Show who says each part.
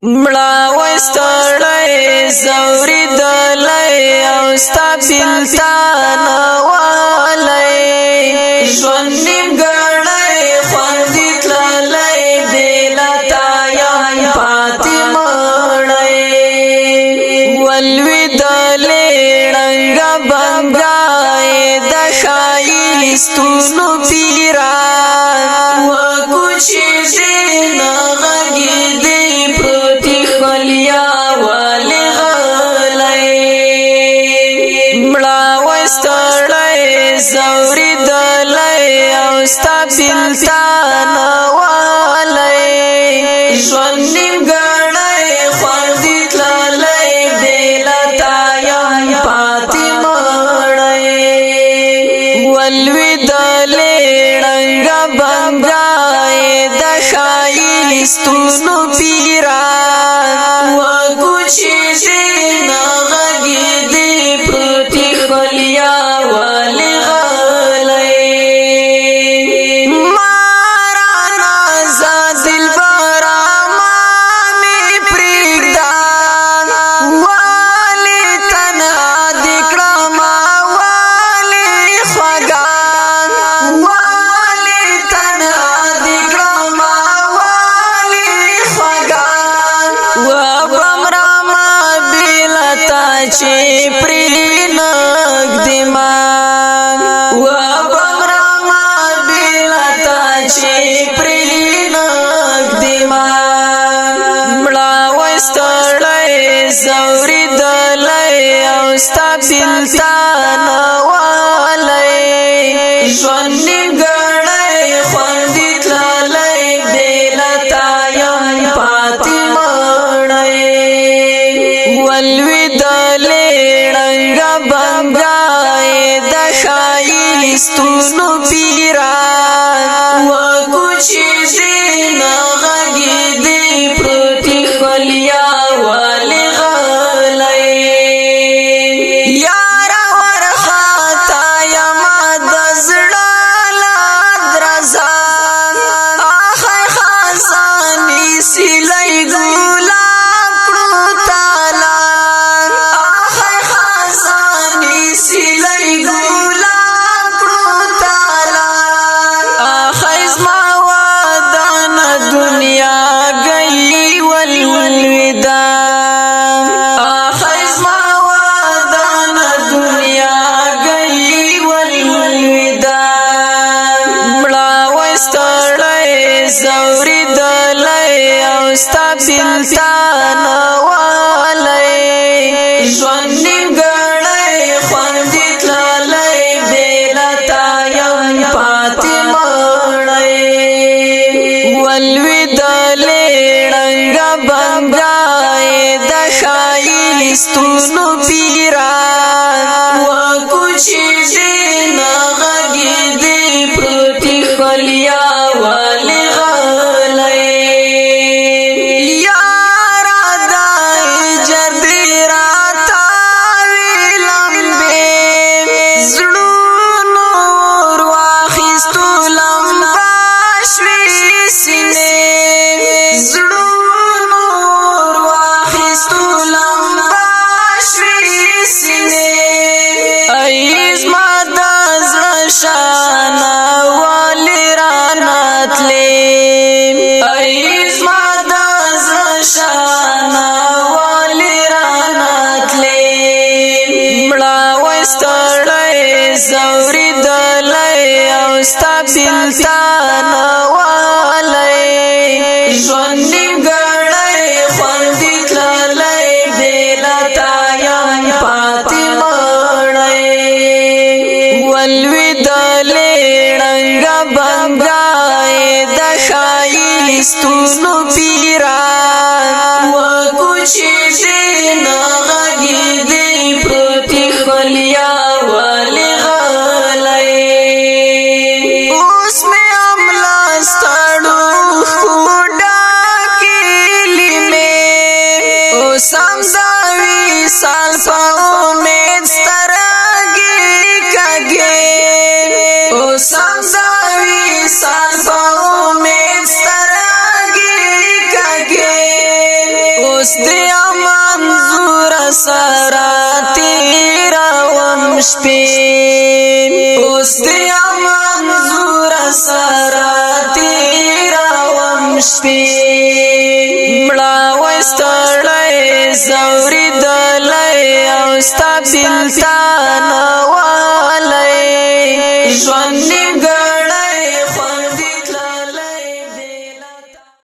Speaker 1: مړه وستړی زوري دلای او ستا بلتان والی ژوند نیمګړی خوندې تللی بېلتا یم پاتې مړی ولوېدلې ړنګه بنګای د ښایستونو پیران وکوچېږې نه غږېدې پروتې خولیا ولې غلی مړه وستړی ځورېدلی او ستا بېلتان والی ژوند نیمګړی خوندې تللی بېلتا یم پاتې مړی ولوېدلې ړنګه بنګای د ښایستونو پیران وکوچېږې نه غږېدې پروتې خولیا ولې غلی ما رانا زه دلبره ما مې پرېږده ولې تنها دې کړمه ولې خوږه ولې تنها دې کړمه ولې خوږه وبمرمه بېلتا چې پرېنږدېمه وبمرمه بېلتا چې پرېنږدېمه مړه وستړی ځورېدلی او ستا بېلتان والی ژوند نیمګړی خوندې تللی بېلتا یم پاتې مړی ولوېدلې ړنګه بنګای د ښایستونو پیران وکوچېږې نه غږېدې پروتې خولیا ولې غلی یاره ورختا یمه د زړه له درزه اخی خزانې سیلی ګلاب کړو تاله اخی خزانې سیلی ګلاب کړو تاله اخی زما ودان دنیا گئی ولوېده اخی زما ودان دنیا گئی ولوېده مړه وستړی ځورېدلی او ستا بېلتان والی ژوند نیمګړی خوندې تللی بېلتا یم پاتې مړی ولوېدلې ړنګه بنګای د ښایستونو پیران وکوچېږې نه غږېدې پروتې خولیا ولې غلی یاره دای جربې راتاوې لمبې زړونو ور واخیستو لمبه شوې سینې زړونو ور واخیستو لمبه شوې سینې ای زما د زړه شانه ولې رانتلې ای زما د زړه شانه ولې رانتلې مړه وستړی ځورېدلی او ستا بېلتان والی ژوند نیمګړی خوندې تللی بېلتا یم پاتې مړی ولوېدلې ړنګه بنګای د ښایستونو پیران وکوچېږې نه غږېدې پروتې خولیا ولې غلی اوس مې هم له ستړو ښو ډکېلې مې اوس هم د وصال په امید سترګې کږې اوس هم د وصال په امید سترګې اوس دی منظور سره تیروم شپې اوس دی منظور سره تیروم شپې مړه وای ستړی زوري دلای او ستا بلتا